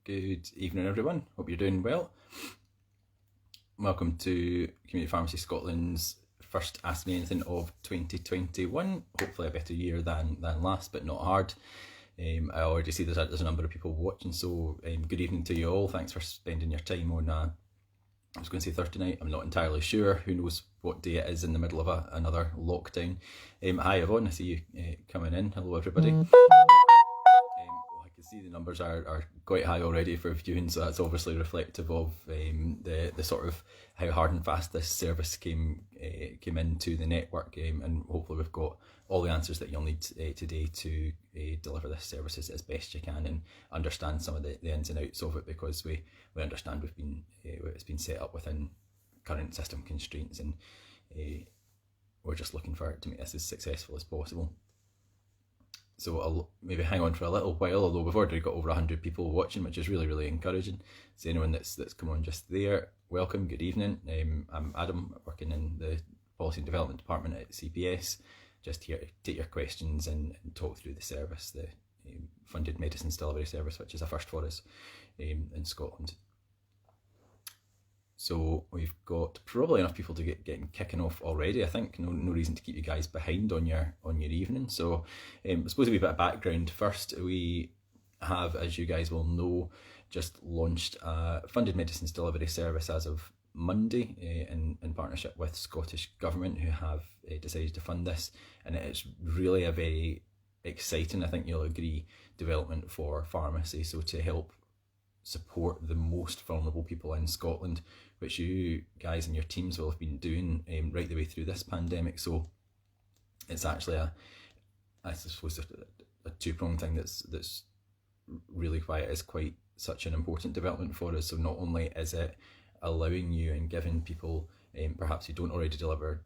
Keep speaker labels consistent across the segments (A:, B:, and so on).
A: Good evening, everyone. Hope you're doing well. Welcome to Community Pharmacy Scotland's first Ask Me Anything of 2021. Hopefully a better year than last, but not hard. I already see there's a number of people watching, so good evening to you all. Thanks for spending your time on, I was going to say Thursday night, I'm not entirely sure. Who knows what day it is in the middle of another lockdown. Hi Yvonne, I see you coming in. Hello everybody. I can see the numbers are quite high already for viewing, so that's obviously reflective of the sort of how hard and fast this service came into the network, and hopefully we've got all the answers that you'll need today to deliver this service as best you can and understand some of the ins and outs of it, because we understand it's been set up within current system constraints, and we're just looking for it to make this as successful as possible. So I'll maybe hang on for a little while, although we've already got over 100 people watching, which is really, really encouraging. So anyone that's come on just there, welcome, good evening. I'm Adam, working in the Policy and Development Department at CPS, just here to take your questions and talk through the service, the funded medicines delivery service, which is a first for us in Scotland. So we've got probably enough people to getting kicking off already. I think no reason to keep you guys behind on your evening. So I suppose a wee bit of background first. We have, as you guys will know, just launched a funded medicines delivery service as of Monday in partnership with Scottish Government, who have decided to fund this, and it's really a very exciting, I think you'll agree, development for pharmacy. So to help support the most vulnerable people in Scotland, which you guys and your teams will have been doing right the way through this pandemic. So it's actually I suppose a two-pronged thing that's really why it is quite such an important development for us. So not only is it allowing you and giving people perhaps who don't already deliver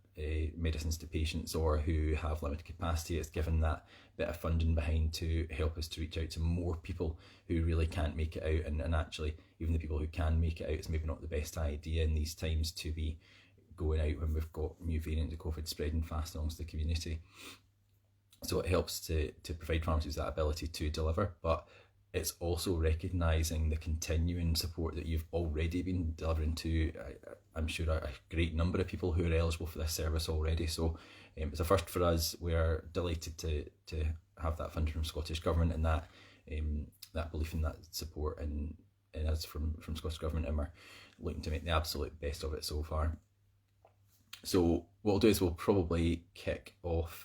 A: medicines to patients or who have limited capacity, it's given that bit of funding behind to help us to reach out to more people who really can't make it out, and actually even the people who can make it out, it's maybe not the best idea in these times to be going out when we've got new variants of COVID spreading fast amongst the community. So it helps to provide pharmacies that ability to deliver, but it's also recognising the continuing support that you've already been delivering to, I'm sure, a great number of people who are eligible for this service already. So it's a first for us. We're delighted to have that funding from Scottish Government, and that belief in that support in us from Scottish Government, and we're looking to make the absolute best of it so far. So what we'll do is we'll probably kick off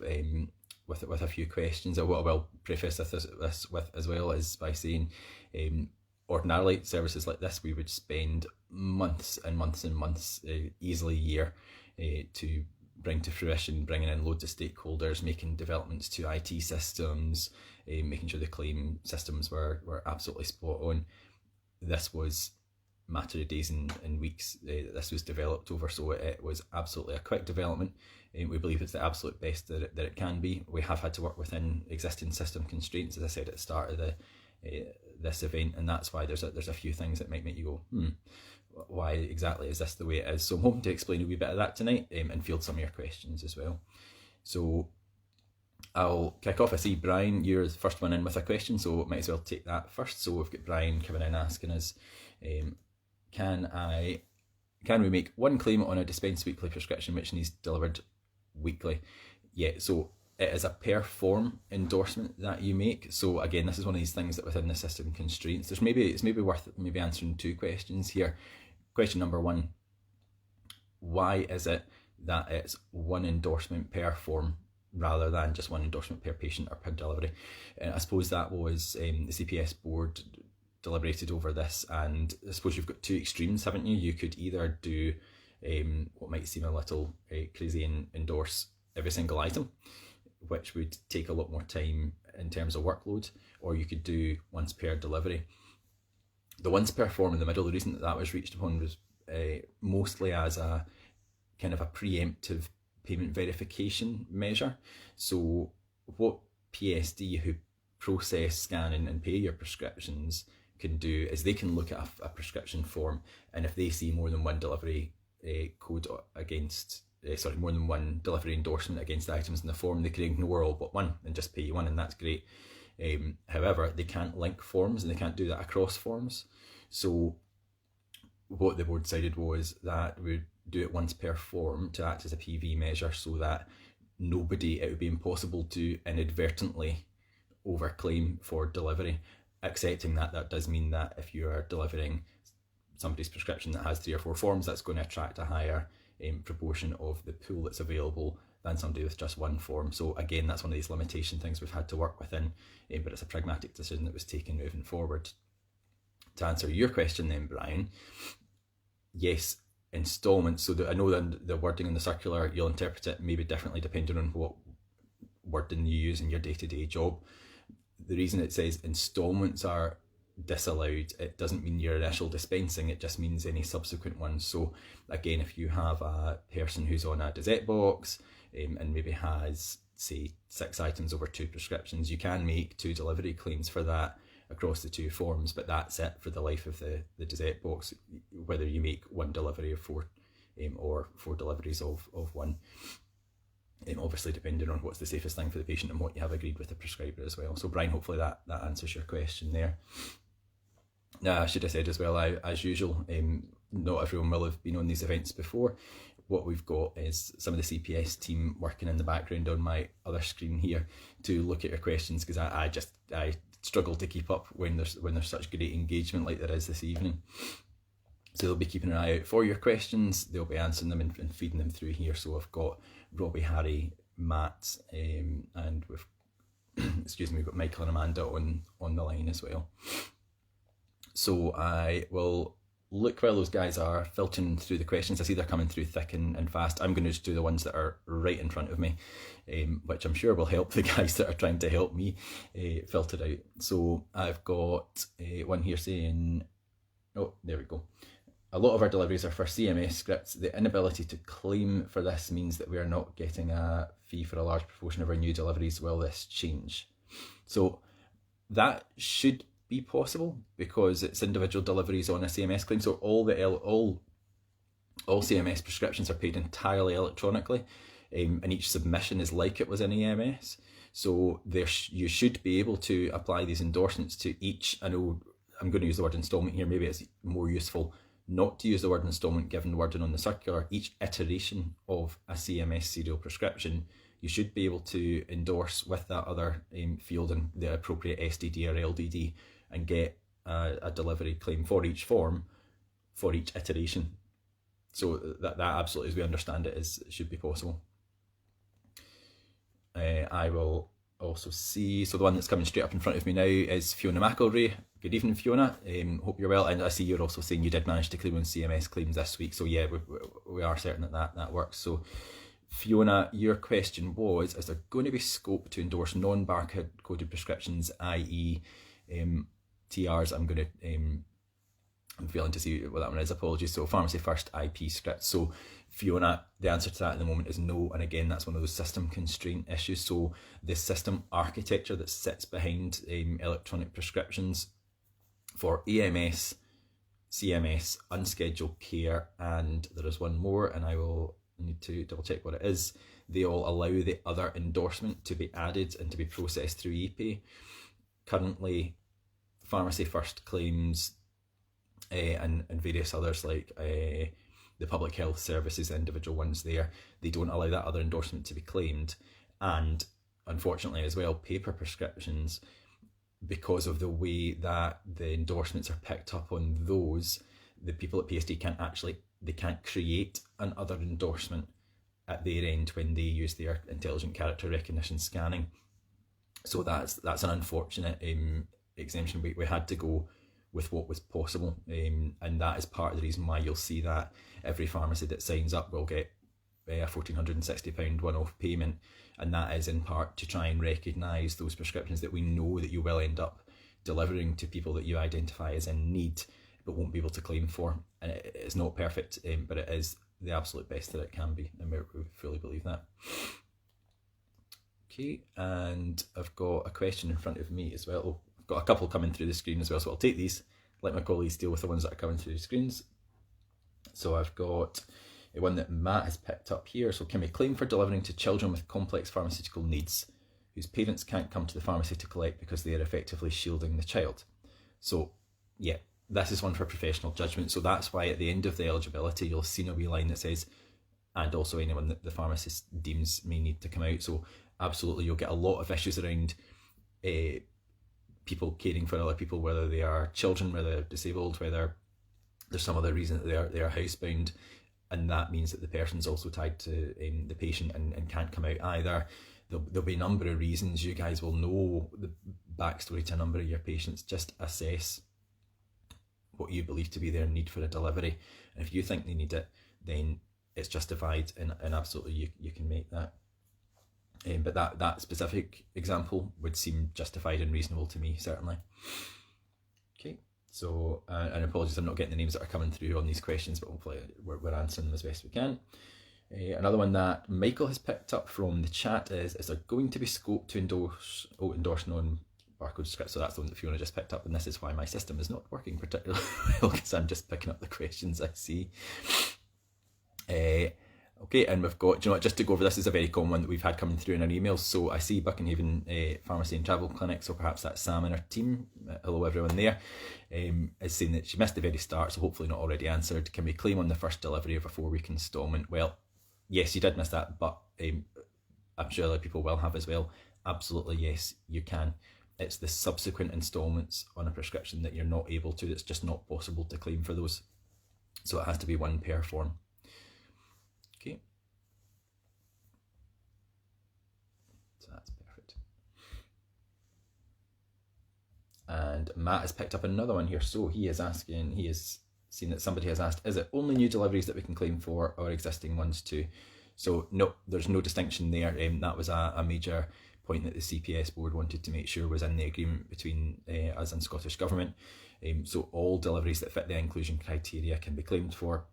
A: with a few questions. What I will preface this with as well is by saying ordinarily services like this we would spend months and months and months, easily a year, to bring to fruition, bringing in loads of stakeholders, making developments to IT systems, making sure the claim systems were absolutely spot on. This was a matter of days and weeks that this was developed over, so it was absolutely a quick development. We believe it's the absolute best that it can be. We have had to work within existing system constraints, as I said at the start of this event, and that's why there's a few things that might make you go, why exactly is this the way it is? So I'm hoping to explain a wee bit of that tonight, and field some of your questions as well. So I'll kick off. I see Brian, you're the first one in with a question, so might as well take that first. So we've got Brian coming in asking us, can we make one claim on a dispensed weekly prescription which needs delivered weekly? Yeah, so it is a per form endorsement that you make. So again, this is one of these things that within the system constraints, it's maybe worth answering two questions here. Question number one, why is it that it's one endorsement per form rather than just one endorsement per patient or per delivery? And I suppose that was the CPS board deliberated over this, and I suppose you've got two extremes, haven't you? You could either do what might seem a little crazy and endorse every single item, which would take a lot more time in terms of workload, or you could do once per delivery. The once per form in the middle, the reason that was reached upon was mostly as a kind of a preemptive payment verification measure. So what PSD, who process, scan and pay your prescriptions, can do is they can look at a prescription form, and if they see more than one delivery code against, more than one delivery endorsement against the items in the form, they can ignore all but one and just pay you one, and that's great. However, they can't link forms and they can't do that across forms. So what the board decided was that we'd do it once per form to act as a PV measure, so that it would be impossible to inadvertently overclaim for delivery, accepting that that does mean that if you are delivering somebody's prescription that has 3 or 4 forms, that's going to attract a higher proportion of the pool that's available than somebody with just 1 form. So again, that's one of these limitation things we've had to work within, but it's a pragmatic decision that was taken moving forward. To answer your question then, Brian, yes, instalments. So I know that the wording in the circular, you'll interpret it maybe differently depending on what wording you use in your day-to-day job. The reason it says instalments are disallowed, it doesn't mean your initial dispensing, it just means any subsequent ones. So again, if you have a person who's on a Dosette box and maybe has, say, 6 items over 2 prescriptions, you can make 2 delivery claims for that across the 2 forms, but that's it for the life of the Dosette box, whether you make 1 delivery of 4 or 4 deliveries of 1. Obviously depending on what's the safest thing for the patient and what you have agreed with the prescriber as well. So Brian, hopefully that answers your question there. Now, I should have said as well, as usual, not everyone will have been on these events before. What we've got is some of the CPS team working in the background on my other screen here to look at your questions, because I struggle to keep up when there's such great engagement like there is this evening. So they'll be keeping an eye out for your questions. They'll be answering them and feeding them through here. So I've got Robbie, Harry, Matt, and we've we've got Michael and Amanda on the line as well. So I will look while those guys are filtering through the questions. I see they're coming through thick and fast. I'm going to just do the ones that are right in front of me, which I'm sure will help the guys that are trying to help me filter out. So I've got one here saying, oh, there we go. A lot of our deliveries are for CMS scripts. The inability to claim for this means that we are not getting a fee for a large proportion of our new deliveries. Will this change? So that should be possible because it's individual deliveries on a CMS claim. So all CMS prescriptions are paid entirely electronically, and each submission is like it was an EMS. So you should be able to apply these endorsements to each. I know I'm going to use the word instalment here. Maybe it's more useful not to use the word instalment given the wording on the circular. Each iteration of a CMS serial prescription, you should be able to endorse with that other field and the appropriate SDD or LDD and get a delivery claim for each form, for each iteration. So that absolutely, as we understand it, should be possible. I will also see, so the one that's coming straight up in front of me now is Fiona McElroy. Good evening, Fiona. Hope you're well. And I see you're also saying you did manage to claim on CMS claims this week. So yeah, we are certain that works. So Fiona, your question was, is there going to be scope to endorse non-barcode coded prescriptions, i.e. TRs? I'm failing to see what that one is, apologies. So pharmacy first IP scripts. So Fiona, the answer to that at the moment is no. And again, that's one of those system constraint issues. So the system architecture that sits behind electronic prescriptions for EMS, CMS, unscheduled care, and there is one more, and I will need to double check what it is. They all allow the other endorsement to be added and to be processed through ePay. Currently, pharmacy first claims and various others like the public health services, individual ones there, they don't allow that other endorsement to be claimed. And unfortunately as well, paper prescriptions, because of the way that the endorsements are picked up on those, the people at PSD can't create an other endorsement at their end when they use their intelligent character recognition scanning. So that's an unfortunate exemption. We had to go with what was possible, and that is part of the reason why you'll see that every pharmacy that signs up will get a £1,460 one-off payment, and that is in part to try and recognise those prescriptions that we know that you will end up delivering to people that you identify as in need but won't be able to claim for. And it's not perfect, but it is the absolute best that it can be, and we fully believe that. Okay, and I've got a question in front of me as well. Oh, I've got a couple coming through the screen as well, so I'll take these, let my colleagues deal with the ones that are coming through the screens. So I've got one that Matt has picked up here. So can we claim for delivering to children with complex pharmaceutical needs whose parents can't come to the pharmacy to collect because they are effectively shielding the child. So, yeah, this is one for professional judgment. So that's why at the end of the eligibility, you'll see a wee line that says, and also anyone that the pharmacist deems may need to come out. So absolutely, you'll get a lot of issues around people caring for other people, whether they are children, whether they're disabled, whether there's some other reason that they are housebound, and that means that the person's also tied to the patient and can't come out either. There'll be a number of reasons. You guys will know the backstory to a number of your patients. Just assess what you believe to be their need for a delivery, and if you think they need it, then it's justified, and absolutely you can make that. But that specific example would seem justified and reasonable to me, certainly. Okay, so and apologies, I'm not getting the names that are coming through on these questions, but hopefully we're answering them as best we can. Another one that Michael has picked up from the chat is there going to be scope to endorse non-barcode scripts? So that's the one that Fiona just picked up, and this is why my system is not working particularly well, because I'm just picking up the questions I see. Okay, and we've got, just to go over, this is a very common one that we've had coming through in our emails. So I see Buckenhaven Pharmacy and Travel Clinic, so perhaps that's Sam and her team. Hello everyone there. Is saying that she missed the very start, so hopefully not already answered. Can we claim on the first delivery of a 4-week instalment? Well, yes, you did miss that, but I'm sure other people will have as well. Absolutely, yes, you can. It's the subsequent instalments on a prescription that you're not able to. It's just not possible to claim for those. So it has to be one per form. Okay. So that's perfect. And Matt has picked up another one here. So he is seen that somebody has asked, is it only new deliveries that we can claim for, or existing ones too? So no, there's no distinction there. That was a major point that the CPS board wanted to make sure was in the agreement between us and Scottish Government. So all deliveries that fit the inclusion criteria can be claimed for,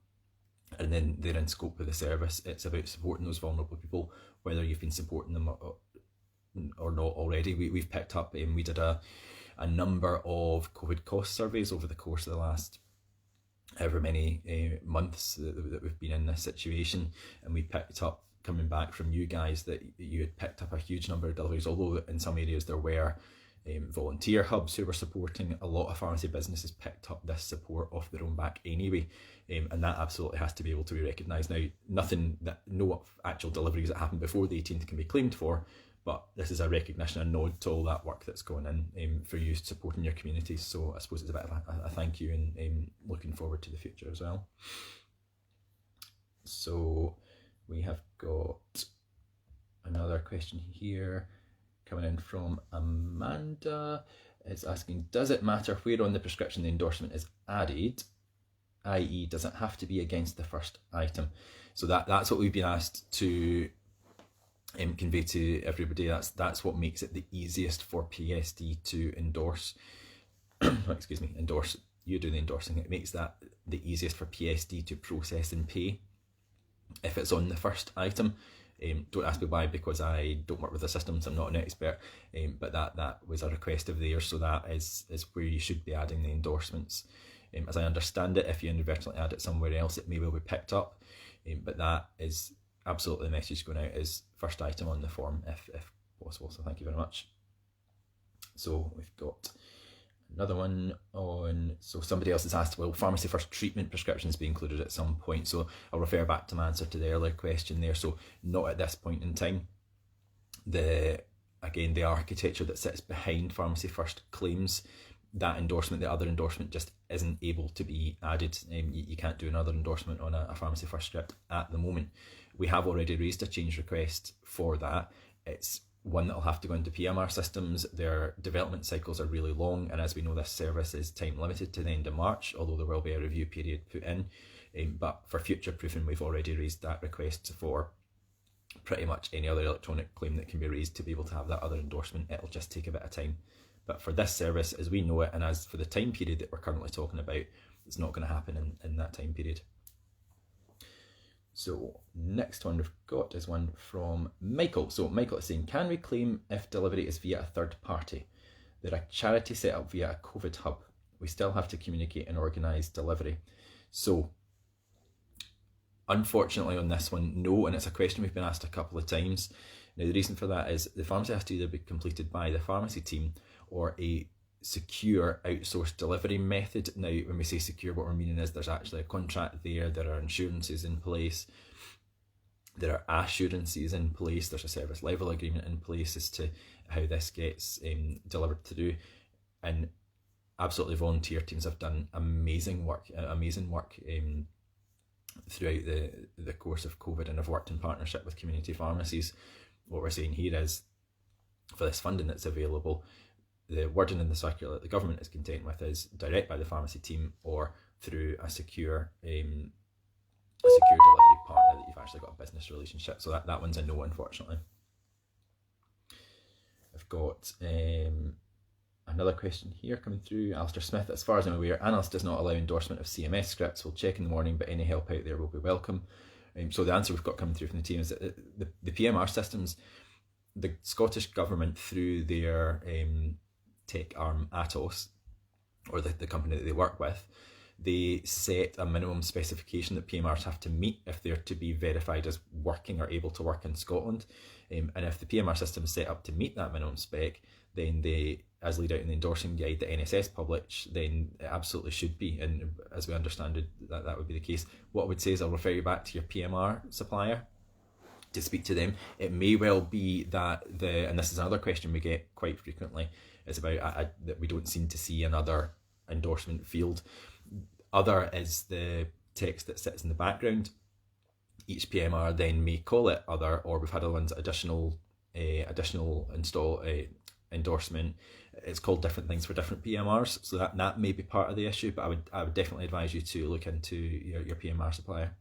A: and then they're in scope of the service. It's about supporting those vulnerable people, whether you've been supporting them or not already. We've picked up, we did a number of COVID cost surveys over the course of the last however many months that we've been in this situation, and we picked up, coming back from you guys, that you had picked up a huge number of deliveries, although in some areas there were volunteer hubs who were supporting. A lot of pharmacy businesses picked up this support off their own back anyway, and that absolutely has to be able to be recognised. Now, no actual deliveries that happened before the 18th can be claimed for, but this is a recognition, a nod to all that work that's going in for you supporting your communities. So I suppose it's a bit of a thank you, and looking forward to the future as well. So we have got another question here coming in from Amanda. It's asking, does it matter where on the prescription the endorsement is added, i.e. does it have to be against the first item? So that's what we've been asked to convey to everybody. That's what makes it the easiest for PSD to endorse. Excuse me, endorse. You do the endorsing. It makes that the easiest for PSD to process and pay if it's on the first item. Don't ask me why, because I don't work with the systems, I'm not an expert, but that was a request of theirs, so that is where you should be adding the endorsements. As I understand it, if you inadvertently add it somewhere else, it may well be picked up, but that is absolutely the message going out, is first item on the form if possible. So thank you very much. So we've got another one on, so somebody else has asked, will pharmacy first treatment prescriptions be included at some point? So I'll refer back to my answer to the earlier question there. So not at this point in time. The architecture that sits behind pharmacy first claims that endorsement, the other endorsement just isn't able to be added. You can't do another endorsement on a pharmacy first script at the moment. We have already raised a change request for that. It's one that'll have to go into PMR systems. Their development cycles are really long, and as we know, this service is time limited to the end of March, although there will be a review period put in. But for future proofing, we've already raised that request for pretty much any other electronic claim that can be raised to be able to have that other endorsement. It'll just take a bit of time. But for this service, as we know it, and as for the time period that we're currently talking about, it's not going to happen in that time period. So next one we've got is one from Michael. So Michael is saying, can we claim if delivery is via a third party? They're a charity set up via a COVID hub. We still have to communicate and organise delivery. So unfortunately on this one, no, and it's a question we've been asked a couple of times. Now, the reason for that is the pharmacy has to either be completed by the pharmacy team or a secure outsourced delivery method. Now, when we say secure, what we're meaning is there's actually a contract there are insurances in place, there are assurances in place, there's a service level agreement in place as to how this gets delivered through, and absolutely volunteer teams have done amazing work throughout the course of COVID, and have worked in partnership with community pharmacies. What we're saying here is, for this funding that's available, the wording in the circular that the government is content with is direct by the pharmacy team or through a secure delivery partner that you've actually got a business relationship. So that one's a no, unfortunately. I've got another question here coming through. Alistair Smith: as far as I'm aware, Analyst does not allow endorsement of CMS scripts. We'll check in the morning, but any help out there will be welcome. So the answer we've got coming through from the team is that the PMR systems, the Scottish Government, through their tech arm Atos, or the company that they work with, they set a minimum specification that PMRs have to meet if they're to be verified as working or able to work in Scotland. And if the PMR system is set up to meet that minimum spec, then they, as laid out in the endorsing guide that NHS publish, then it absolutely should be. And as we understand it, that would be the case. What I would say is I'll refer you back to your PMR supplier to speak to them. It may well be that and this is another question we get quite frequently, is about that we don't seem to see another endorsement field. Other is the text that sits in the background. Each PMR then may call it other, or we've had other ones, additional endorsement. It's called different things for different PMRs, so that may be part of the issue, but I would definitely advise you to look into your PMR supplier.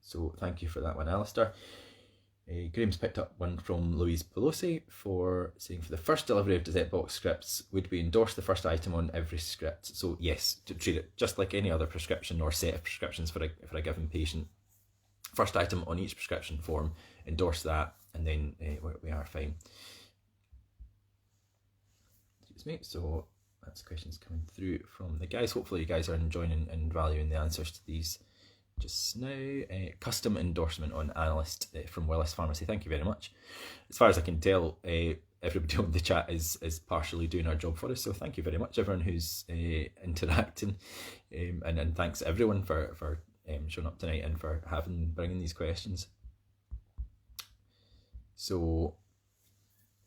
A: So thank you for that one, Alistair. Graham's picked up one from Louise Pelosi for saying, for the first delivery of Dosette box scripts, would we endorse the first item on every script? So yes, to treat it just like any other prescription or set of prescriptions for a given patient. First item on each prescription form, endorse that, and then we are fine. Excuse me. So that's questions coming through from the guys. Hopefully you guys are enjoying and valuing the answers to these just now. Custom endorsement on Analyst from Willis Pharmacy. Thank you very much. As far as I can tell, everybody on the chat is partially doing our job for us. So thank you very much, everyone who's interacting, and thanks everyone for showing up tonight and for bringing these questions. So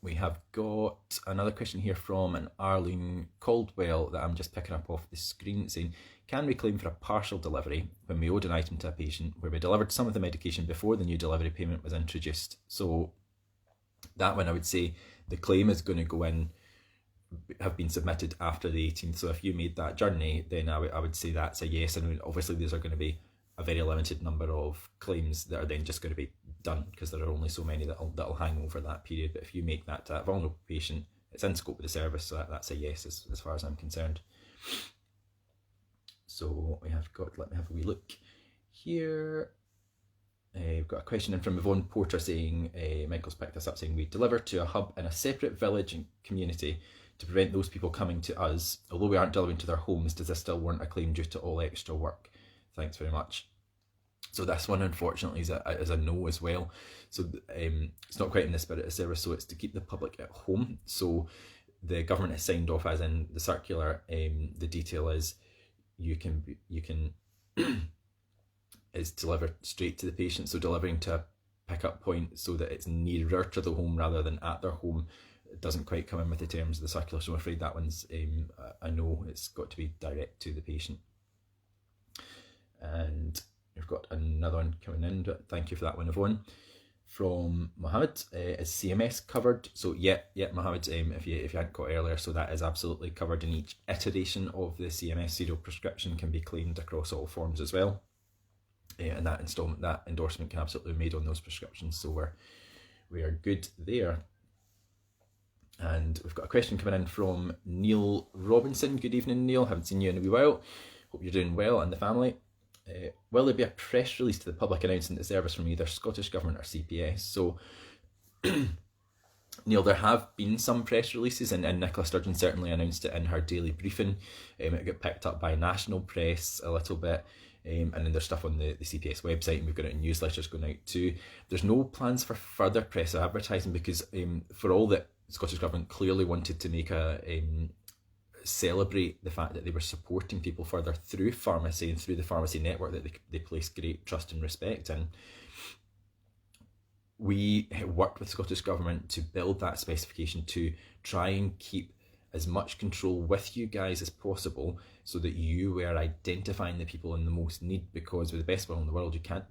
A: we have got another question here from an Arlene Caldwell that I'm just picking up off the screen, saying, can we claim for a partial delivery when we owed an item to a patient where we delivered some of the medication before the new delivery payment was introduced? So that one, I would say the claim is going to have been submitted after the 18th. So if you made that journey, then I would say that's a yes. And obviously these are going to be a very limited number of claims that are then just going to be done, because there are only so many that'll hang over that period. But if you make that to a vulnerable patient, it's in scope of the service, so that's a yes as far as I'm concerned. So we have got, let me have a wee look here. We've got a question in from Yvonne Porter saying, Michael's picked this up, saying, we deliver to a hub in a separate village and community to prevent those people coming to us. Although we aren't delivering to their homes, does this still warrant a claim due to all extra work? Thanks very much. So this one, unfortunately, is a no as well. So it's not quite in the spirit of service, so it's to keep the public at home. So the government has signed off, as in the circular, the detail is you can is delivered straight to the patient, so delivering to a pick-up point so that it's nearer to the home rather than at their home. It doesn't quite come in with the terms of the circular, so I'm afraid that one's a no. It's got to be direct to the patient. And we've got another one coming in, but thank you for that one, Yvonne. From Mohammed, is CMS covered? So yeah, Mohammed, if you hadn't got earlier, so that is absolutely covered, in each iteration of the CMS serial prescription can be claimed across all forms as well. And that endorsement can absolutely be made on those prescriptions, so we are good there. And we've got a question coming in from Neil Robinson. Good evening, Neil. Haven't seen you in a wee while. Hope you're doing well and the family. Will there be a press release to the public announcing the service from either Scottish Government or CPS? So Neil, there have been some press releases, and Nicola Sturgeon certainly announced it in her daily briefing. It got picked up by national press a little bit, and then there's stuff on the CPS website, and we've got it in newsletters going out too. There's no plans for further press or advertising because for all that Scottish Government clearly wanted to make celebrate the fact that they were supporting people further through pharmacy and through the pharmacy network that they place great trust and respect in. We worked with Scottish Government to build that specification to try and keep as much control with you guys as possible so that you were identifying the people in the most need, because with the best will in the world, you can't,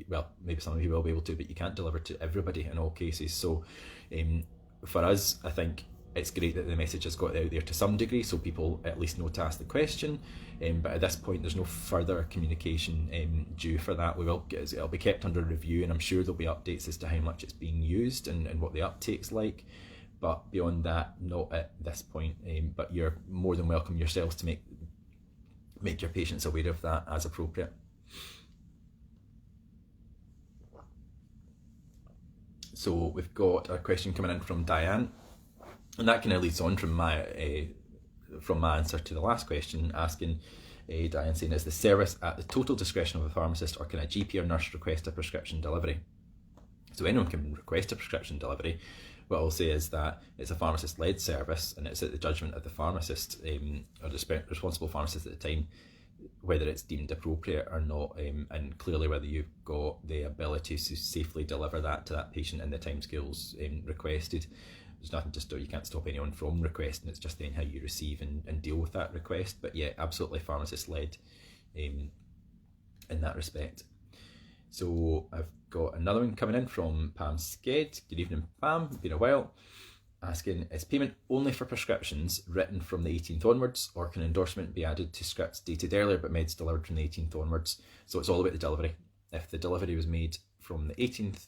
A: well, maybe some of you will be able to, but you can't deliver to everybody in all cases. So for us, I think it's great that the message has got out there to some degree, so people at least know to ask the question. But at this point, there's no further communication due for that. It'll be kept under review, and I'm sure there'll be updates as to how much it's being used and what the uptake's like. But beyond that, not at this point. But you're more than welcome yourselves to make your patients aware of that as appropriate. So we've got a question coming in from Diane. And that kind of leads on from my answer to the last question, asking Diane, saying, is the service at the total discretion of a pharmacist, or can a GP or nurse request a prescription delivery? So anyone can request a prescription delivery. What I'll say is that it's a pharmacist-led service, and it's at the judgment of the pharmacist or the responsible pharmacist at the time whether it's deemed appropriate or not, and clearly whether you've got the ability to safely deliver that to that patient in the timescales requested. There's nothing to stop, you can't stop anyone from requesting, it's just then how you receive and deal with that request. But yeah, absolutely pharmacist led in that respect. So I've got another one coming in from Pam Sked. Good evening, Pam, been a while. Asking, is payment only for prescriptions written from the 18th onwards, or can endorsement be added to scripts dated earlier but meds delivered from the 18th onwards? So it's all about the delivery. If the delivery was made from the 18th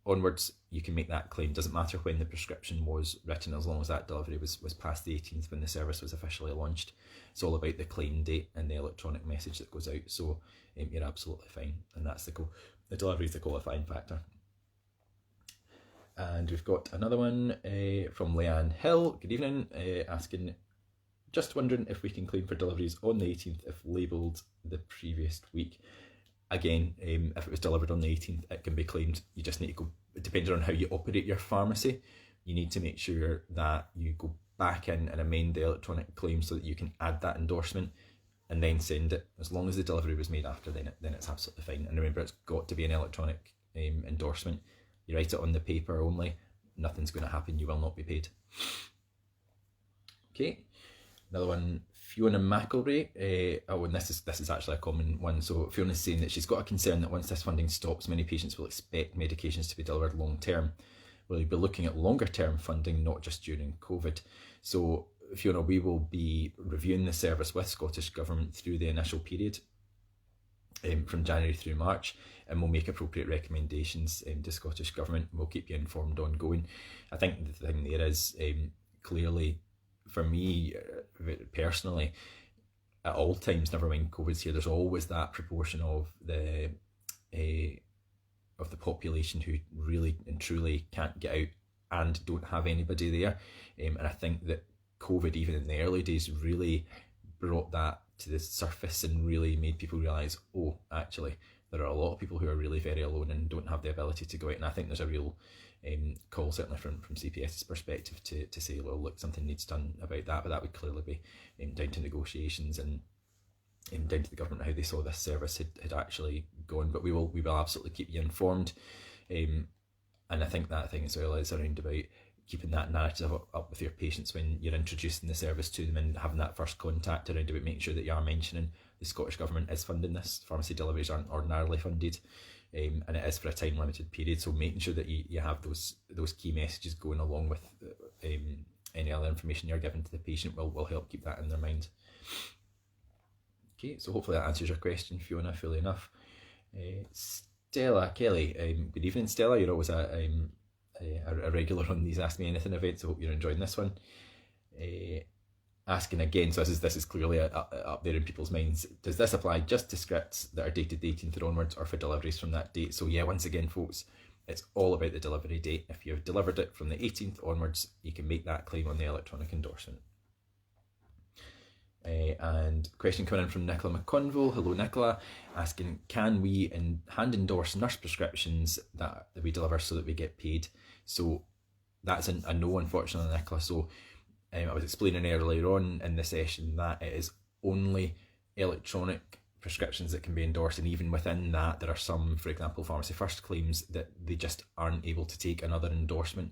A: onwards, you can make that claim. Doesn't matter when the prescription was written, as long as that delivery was past the 18th when the service was officially launched. It's all about the claim date and the electronic message that goes out. So you're absolutely fine, and that's the delivery is the qualifying factor. And we've got another one from Leanne Hill. Good evening, asking, just wondering if we can claim for deliveries on the 18th if labelled the previous week. Again, if it was delivered on the 18th, it can be claimed. You just need to go, depending on how you operate your pharmacy, you need to make sure that you go back in and amend the electronic claim so that you can add that endorsement and then send it. As long as the delivery was made after then it's absolutely fine. And remember, it's got to be an electronic endorsement. You write it on the paper only, nothing's going to happen, you will not be paid. Okay, another one, Fiona McElray. And this is actually a common one. So Fiona's saying that she's got a concern that once this funding stops, many patients will expect medications to be delivered long term. Will you be looking at longer term funding, not just during COVID? So Fiona, we will be reviewing the service with Scottish Government through the initial period from January through March, and we'll make appropriate recommendations to Scottish Government. We'll keep you informed ongoing. I think the thing there is, clearly, for me personally, at all times, never mind COVID's here, there's always that proportion of the population who really and truly can't get out and don't have anybody there. And I think that COVID, even in the early days, really brought that to the surface and really made people realise, oh, actually, there are a lot of people who are really very alone and don't have the ability to go out. And I think there's a real call, certainly from CPS's perspective, to say, well, look, something needs done about that. But that would clearly be down to negotiations and down to the government how they saw this service had actually gone. But we will absolutely keep you informed. And I think that thing as well is around about keeping that narrative up with your patients when you're introducing the service to them and having that first contact around about making sure that you are mentioning the Scottish Government is funding this. Pharmacy deliveries aren't ordinarily funded, and it is for a time limited period, so making sure that you have those key messages going along with any other information you're giving to the patient will help keep that in their mind. Okay, so hopefully that answers your question, Fiona, fully enough. Stella Kelly, good evening, Stella. You're always a regular on these Ask Me Anything events, so I hope you're enjoying this one. Asking again, so this is clearly up there in people's minds, does this apply just to scripts that are dated the 18th or onwards, or for deliveries from that date? So yeah, once again, folks, It's all about the delivery date. If you've delivered it from the 18th onwards, you can make that claim on the electronic endorsement. And question coming in from Nicola McConville. Hello, Nicola, asking, can we hand endorse nurse prescriptions that we deliver so that we get paid? So that's a no, unfortunately, Nicola. So I was explaining earlier on in the session that it is only electronic prescriptions that can be endorsed, and even within that there are some, for example, Pharmacy First claims that they just aren't able to take another endorsement.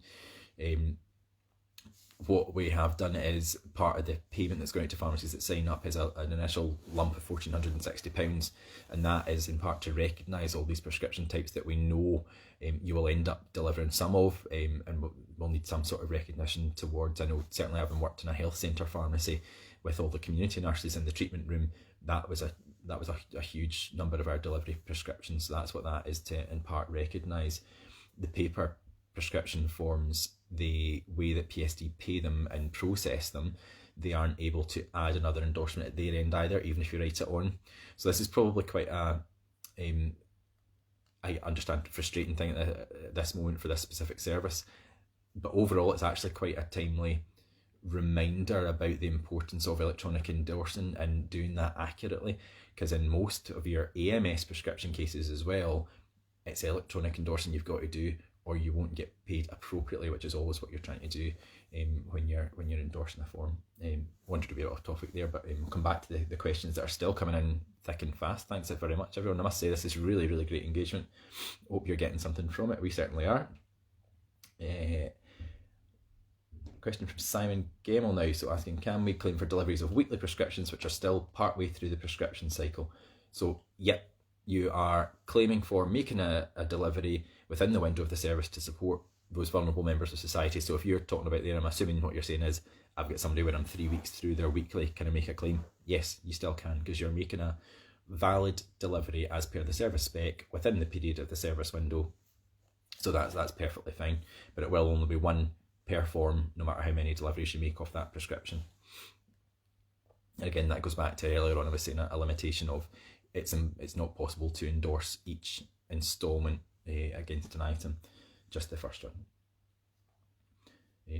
A: What we have done is part of the payment that's going out to pharmacies that sign up is an initial lump of £1,460, and that is in part to recognise all these prescription types that we know you will end up delivering some of, and we'll need some sort of recognition towards. I know certainly having worked in a health centre pharmacy with all the community nurses in the treatment room, that was a huge number of our delivery prescriptions. So that's what that is, to in part recognise. The paper prescription forms, the way that PSD pay them and process them, they aren't able to add another endorsement at their end either, even if you write it on. So this is probably quite a, I understand, frustrating thing at this moment for this specific service, but overall it's actually quite a timely reminder about the importance of electronic endorsing and doing that accurately, because in most of your AMS prescription cases as well, it's electronic endorsing you've got to do, or you won't get paid appropriately, which is always what you're trying to do when you're endorsing a form. Wanted to be off topic there, but we'll come back to the questions that are still coming in thick and fast. Thanks very much, everyone. I must say this is really, really great engagement. Hope you're getting something from it. We certainly are. Question from Simon Gemmell now, so asking, can we claim for deliveries of weekly prescriptions which are still partway through the prescription cycle? So, yep, you are claiming for making a delivery within the window of the service to support those vulnerable members of society. So if you're talking about there, I'm assuming what you're saying is, I've got somebody when I'm 3 weeks through their weekly, can I make a claim? Yes, you still can, because you're making a valid delivery as per the service spec within the period of the service window. So that's perfectly fine, but it will only be one per form, no matter how many deliveries you make off that prescription. And again, that goes back to earlier on, I was saying a limitation of it's not possible to endorse each instalment against an item, just the first one.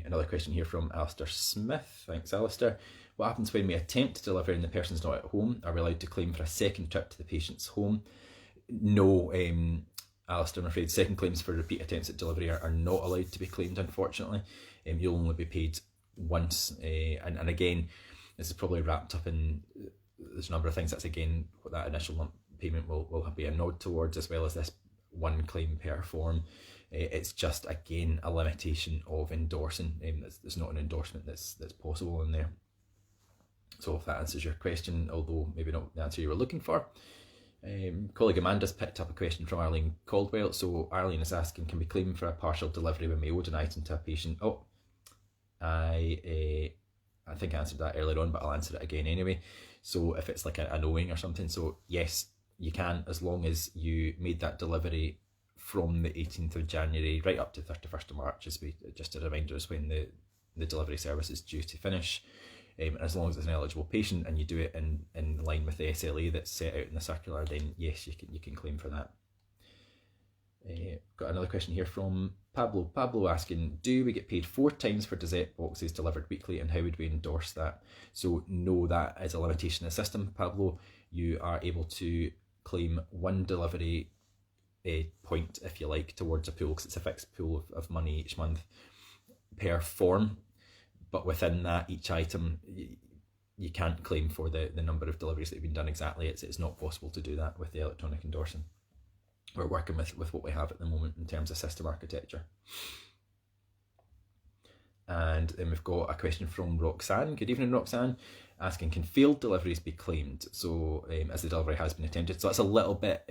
A: Another question here from Alistair Smith. Thanks, Alistair. What happens when we attempt to deliver and the person's not at home? Are we allowed to claim for a second trip to the patient's home? No, Alistair, I'm afraid second claims for repeat attempts at delivery are not allowed to be claimed, unfortunately. You'll only be paid once, and again, this is probably wrapped up in there's a number of things. That's again what that initial lump payment will be a nod towards, as well as this one claim per form. It's just again a limitation of endorsing. There's not an endorsement that's possible in there. So if that answers your question, although maybe not the answer you were looking for. Colleague Amanda's picked up a question from Arlene Caldwell. So Arlene is asking, can we claim for a partial delivery when we owed an item to a patient? Oh, I think I answered that earlier on, but I'll answer it again anyway. So if it's like an owing or something, so yes, you can, as long as you made that delivery from the 18th of January right up to 31st of March, just a reminder is when the delivery service is due to finish. As long as it's an eligible patient and you do it in line with the SLA that's set out in the circular, then yes, you can claim for that. Got another question here from Pablo. Pablo asking, do we get paid 4 times for dessert boxes delivered weekly, and how would we endorse that? So no, that is a limitation in the system, Pablo. You are able to claim one delivery point, if you like, towards a pool, because it's a fixed pool of money each month per form. But within that, each item, you can't claim for the number of deliveries that have been done exactly. It's not possible to do that with the electronic endorsing. We're working with what we have at the moment in terms of system architecture. And then we've got a question from Roxanne. Good evening, Roxanne, asking, can failed deliveries be claimed? So as the delivery has been attempted. So that's a little bit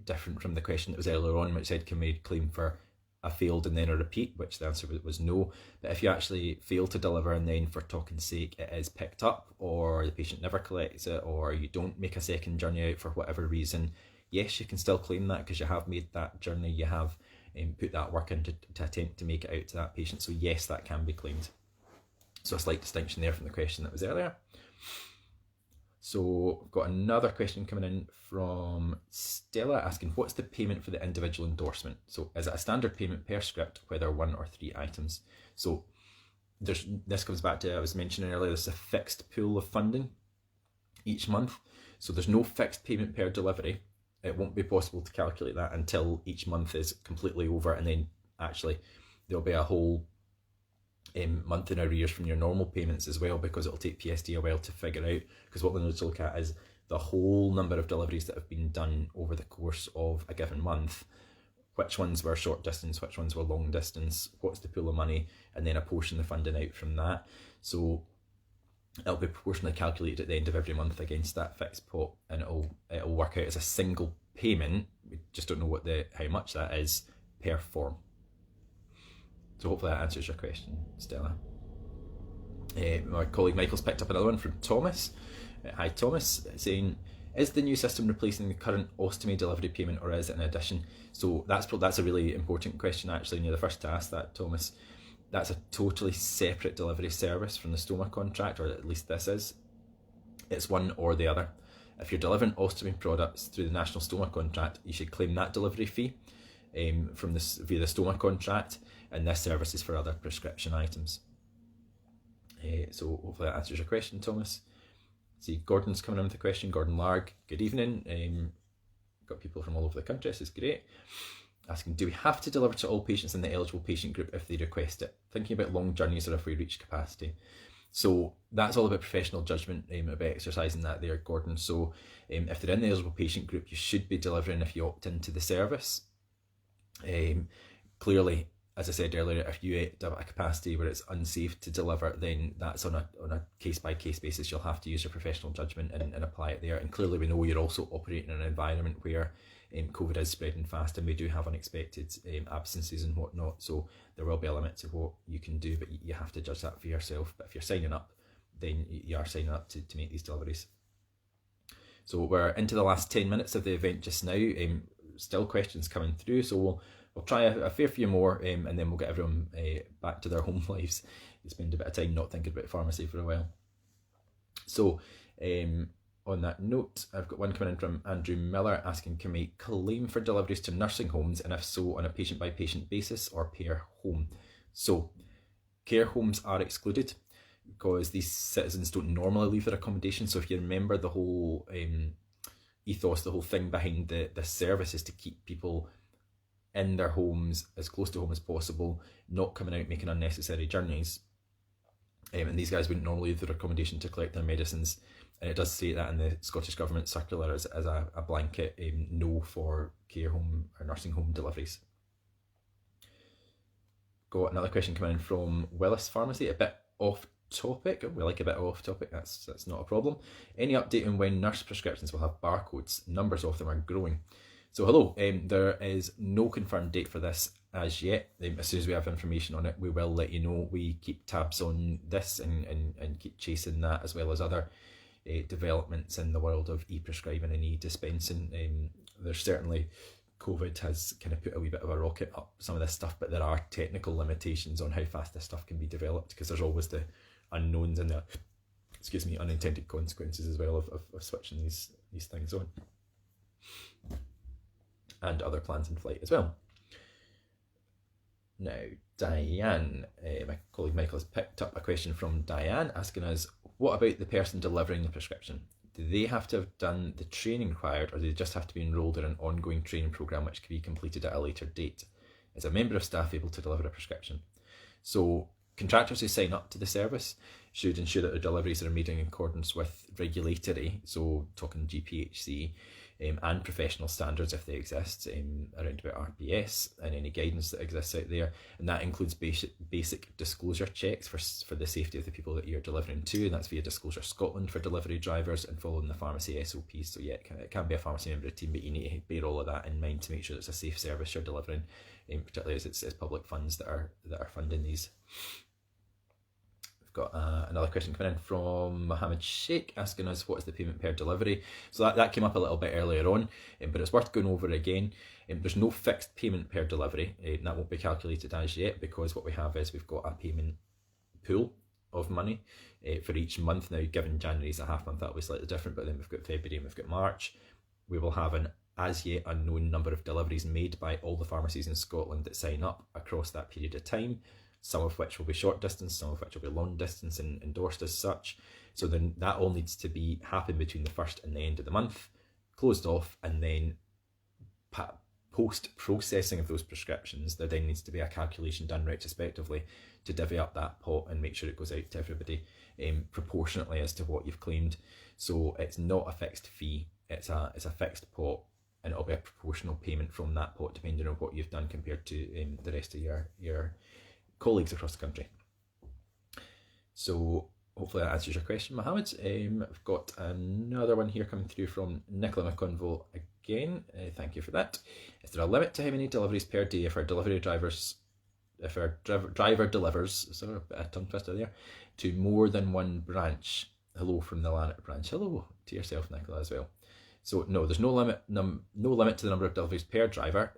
A: different from the question that was earlier on, which said, can we claim for a failed and then a repeat, which the answer was no. But if you actually fail to deliver and then, for talking's sake, it is picked up, or the patient never collects it, or you don't make a second journey out for whatever reason, yes, you can still claim that, because you have made that journey, you have put that work in to attempt to make it out to that patient. So yes, that can be claimed. So a slight distinction there from the question that was earlier. So we've got another question coming in from Stella asking, what's the payment for the individual endorsement? So is it a standard payment per script, whether 1 or 3 items? So this comes back to, I was mentioning earlier, there's a fixed pool of funding each month. So there's no fixed payment per delivery. It won't be possible to calculate that until each month is completely over, and then actually there'll be a whole month in arrears from your normal payments as well, because it'll take PSD a while to figure out, because what we need to look at is the whole number of deliveries that have been done over the course of a given month, which ones were short distance, which ones were long distance, what's the pool of money, and then apportion the funding out from that. So it'll be proportionally calculated at the end of every month against that fixed pot, and it'll work out as a single payment. We just don't know how much that is per form. So hopefully that answers your question, Stella. My colleague Michael's picked up another one from Thomas. Hi Thomas, saying, is the new system replacing the current ostomy delivery payment, or is it an addition? So that's a really important question actually, and you're the first to ask that, Thomas. That's a totally separate delivery service from the stoma contract, or at least this is. It's one or the other. If you're delivering ostomy products through the national stoma contract, you should claim that delivery fee via the stoma contract, and this service is for other prescription items. So hopefully that answers your question, Thomas. See, Gordon's coming in with a question. Gordon Larg, good evening. Got people from all over the country, this is great. Asking, do we have to deliver to all patients in the eligible patient group if they request it? Thinking about long journeys or if we reach capacity. So that's all about professional judgment, about exercising that there, Gordon. So if they're in the eligible patient group, you should be delivering if you opt into the service. Clearly, as I said earlier, if you have a capacity where it's unsafe to deliver, then that's on a case-by-case basis. You'll have to use your professional judgment and apply it there. And clearly we know you're also operating in an environment where COVID is spreading fast, and we do have unexpected absences and whatnot. So there will be a limit to what you can do, but you have to judge that for yourself. But if you're signing up, then you are signing up to make these deliveries. So we're into the last 10 minutes of the event just now. Still questions coming through, so we'll try a fair few more, and then we'll get everyone back to their home lives. You spend a bit of time not thinking about pharmacy for a while. So on that note, I've got one coming in from Andrew Miller asking, can we claim for deliveries to nursing homes, and if so, on a patient by patient basis or per home? So care homes are excluded because these citizens don't normally leave their accommodation. So if you remember, the whole ethos, the whole thing behind the service is to keep people in their homes, as close to home as possible, not coming out making unnecessary journeys. And these guys wouldn't normally leave their accommodation to collect their medicines. And it does say that in the Scottish Government circular as a blanket no for care home or nursing home deliveries. Got another question coming in from Willis Pharmacy, a bit off topic. We like a bit off topic, that's not a problem. Any update on when nurse prescriptions will have barcodes? Numbers of them are growing. So hello, there is no confirmed date for this as yet. As soon as we have information on it, we will let you know. We keep tabs on this and keep chasing that, as well as other developments in the world of e-prescribing and e-dispensing. There's certainly, COVID has kind of put a wee bit of a rocket up some of this stuff, but there are technical limitations on how fast this stuff can be developed, because there's always the unknowns and the unintended consequences as well of switching these things on, and other plans in flight as well. Now, Diane, my colleague Michael has picked up a question from Diane asking us, what about the person delivering the prescription? Do they have to have done the training required, or do they just have to be enrolled in an ongoing training programme which can be completed at a later date? Is a member of staff able to deliver a prescription? So contractors who sign up to the service should ensure that their deliveries are made in accordance with regulatory, so talking GPHC, and professional standards if they exist, around about RPS and any guidance that exists out there. And that includes basic disclosure checks for the safety of the people that you're delivering to, and that's via Disclosure Scotland for delivery drivers and following the pharmacy SOPs. So yeah, it can be a pharmacy member of the team, but you need to bear all of that in mind to make sure that it's a safe service you're delivering, particularly as it's public funds that are funding these. Got another question coming in from Mohammed Sheikh asking us, what is the payment per delivery? So that came up a little bit earlier on, but it's worth going over again. There's no fixed payment per delivery, and that won't be calculated as yet, because what we have is we've got a payment pool of money for each month. Now, given January's a half month, that'll be slightly different, but then we've got February and we've got March. We will have an as yet unknown number of deliveries made by all the pharmacies in Scotland that sign up across that period of time, some of which will be short distance, some of which will be long distance and endorsed as such. So then that all needs to be happen between the first and the end of the month, closed off, and then post processing of those prescriptions, there then needs to be a calculation done retrospectively to divvy up that pot and make sure it goes out to everybody proportionately as to what you've claimed. So it's not a fixed fee, it's a fixed pot, and it'll be a proportional payment from that pot depending on what you've done compared to the rest of your colleagues across the country. So hopefully that answers your question, Mohammed. I've got another one here coming through from Nicola McConville again. Thank you for that. Is there a limit to how many deliveries per day if our driver delivers, sorry, a bit of tongue twister there, to more than one branch? Hello from the Lanark branch. Hello to yourself, Nicola, as well. So no, there's no limit to the number of deliveries per driver.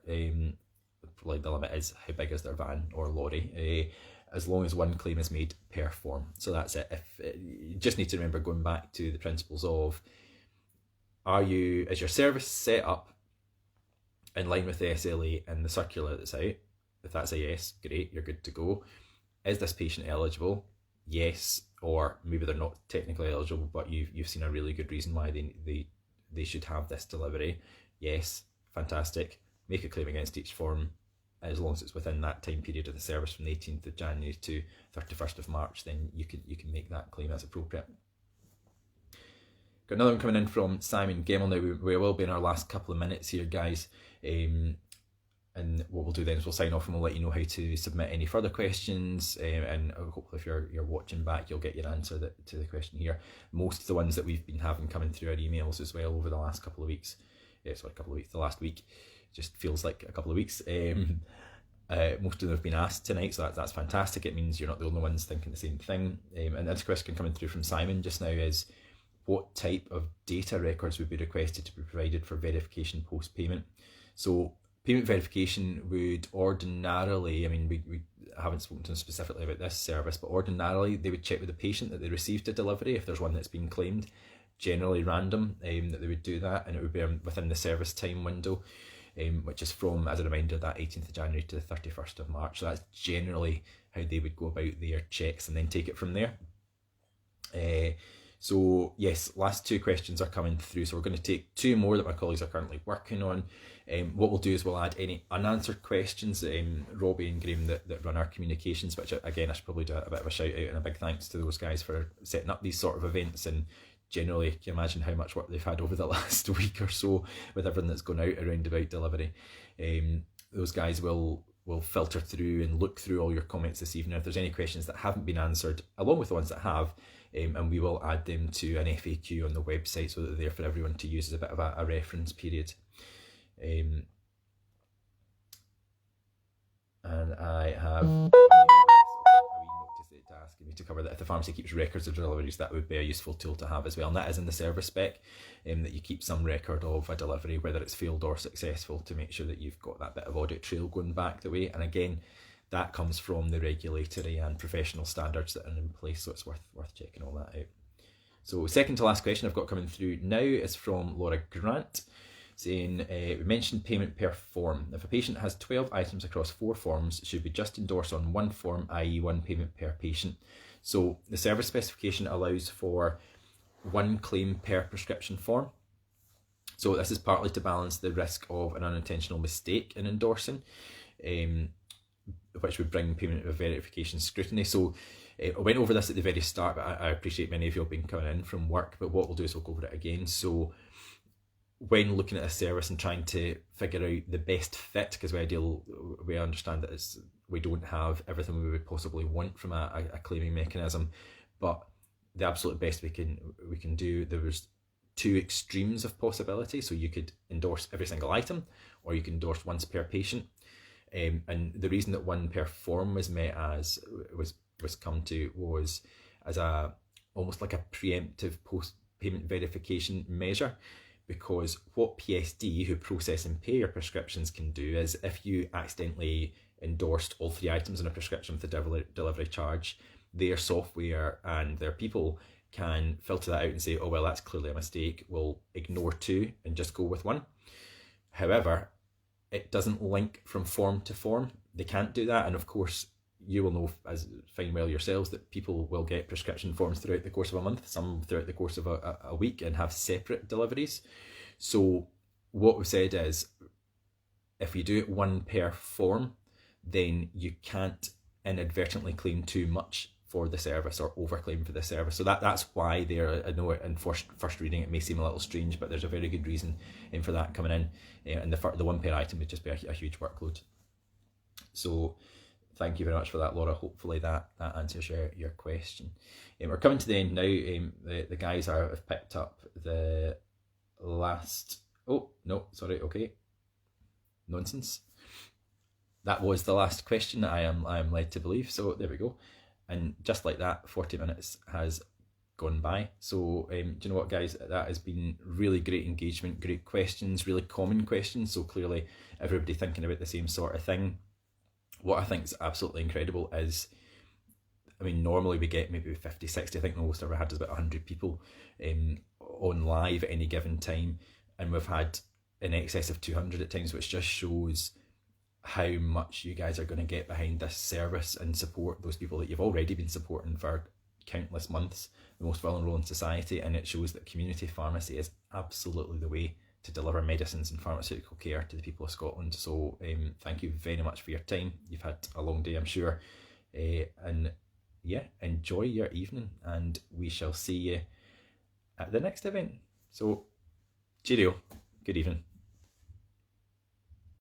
A: Like the limit is how big is their van or lorry, as long as one claim is made per form. So that's it. You just need to remember, going back to the principles of, is your service set up in line with the SLA and the circular that's out? If that's a yes, great, you're good to go. Is this patient eligible? Yes, or maybe they're not technically eligible, but you've seen a really good reason why they should have this delivery. Yes, fantastic. Make a claim against each form. As long as it's within that time period of the service from the 18th of January to 31st of March, then you can make that claim as appropriate. Got another one coming in from Simon Gemmell. Now we will be in our last couple of minutes here, guys. And what we'll do then is we'll sign off and we'll let you know how to submit any further questions. And hopefully if you're watching back, you'll get your answer to the question here. Most of the ones that we've been having coming through our emails as well over the last couple of weeks. The last week. Just feels like a couple of weeks. Most of them have been asked tonight, so that's fantastic. It means you're not the only ones thinking the same thing. And this question coming through from Simon just now is, what type of data records would be requested to be provided for verification post-payment? So payment verification would ordinarily, we haven't spoken to them specifically about this service, but ordinarily they would check with the patient that they received a delivery if there's one that's been claimed, generally random, that they would do that, and it would be within the service time window. Which is from, as a reminder, that 18th of January to the 31st of March. So that's generally how they would go about their checks and then take it from there. So yes, last two questions are coming through. So we're going to take two more that my colleagues are currently working on. What we'll do is we'll add any unanswered questions. Robbie and Graham that run our communications, which again, I should probably do a bit of a shout out and a big thanks to those guys for setting up these sort of events. And generally, can you imagine how much work they've had over the last week or so with everything that's gone out around about delivery? Those guys will filter through and look through all your comments this evening. If there's any questions that haven't been answered, along with the ones that have, and we will add them to an FAQ on the website so that they're there for everyone to use as a bit of a reference period. And I have asking me to cover that if the pharmacy keeps records of deliveries, that would be a useful tool to have as well. And that is in the service spec, that you keep some record of a delivery, whether it's failed or successful, to make sure that you've got that bit of audit trail going back the way. And again, that comes from the regulatory and professional standards that are in place, so it's worth checking all that out. So second to last question I've got coming through now is from Laura Grant, saying, we mentioned payment per form. If a patient has 12 items across 4 forms, should we just endorse on one form, i.e. one payment per patient? So the service specification allows for one claim per prescription form. So this is partly to balance the risk of an unintentional mistake in endorsing, which would bring payment of verification scrutiny. So I went over this at the very start, but I appreciate many of you have been coming in from work, but what we'll do is we'll go over it again. So when looking at a service and trying to figure out the best fit, because we understand that we don't have everything we would possibly want from a claiming mechanism, but the absolute best we can do, there was 2 extremes of possibility. So you could endorse every single item, or you can endorse once per patient. And the reason that one per form was come to was as almost like a preemptive post-payment verification measure. Because what PSD, who process and pay your prescriptions, can do is, if you accidentally endorsed all 3 items in a prescription with a delivery charge, their software and their people can filter that out and say, oh, well, that's clearly a mistake. We'll ignore 2 and just go with 1. However, it doesn't link from form to form. They can't do that. And of course, you will know as fine well yourselves that people will get prescription forms throughout the course of a month, some throughout the course of a week, and have separate deliveries. So what we've said is, if you do it 1 per form, then you can't inadvertently claim too much for the service or overclaim for the service. So that's why there, I know in first reading it may seem a little strange, but there's a very good reason for that coming in. And the 1 per item would just be a huge workload. So thank you very much for that, Laura. Hopefully that answers your question. We're coming to the end now. The guys have picked up the last... Oh, no, sorry, okay. Nonsense. That was the last question, I am led to believe. So there we go. And just like that, 40 minutes has gone by. So do you know what, guys? That has been really great engagement, great questions, really common questions. So clearly everybody thinking about the same sort of thing. What I think is absolutely incredible is, I mean, normally we get maybe 50, 60. I think the most I've ever had is about 100 people on live at any given time. And we've had in excess of 200 at times, which just shows how much you guys are going to get behind this service and support those people that you've already been supporting for countless months, the most vulnerable in society. And it shows that community pharmacy is absolutely the way to deliver medicines and pharmaceutical care to the people of Scotland. So thank you very much for your time. You've had a long day, I'm sure. And yeah, enjoy your evening, and we shall see you at the next event. So cheerio, good evening.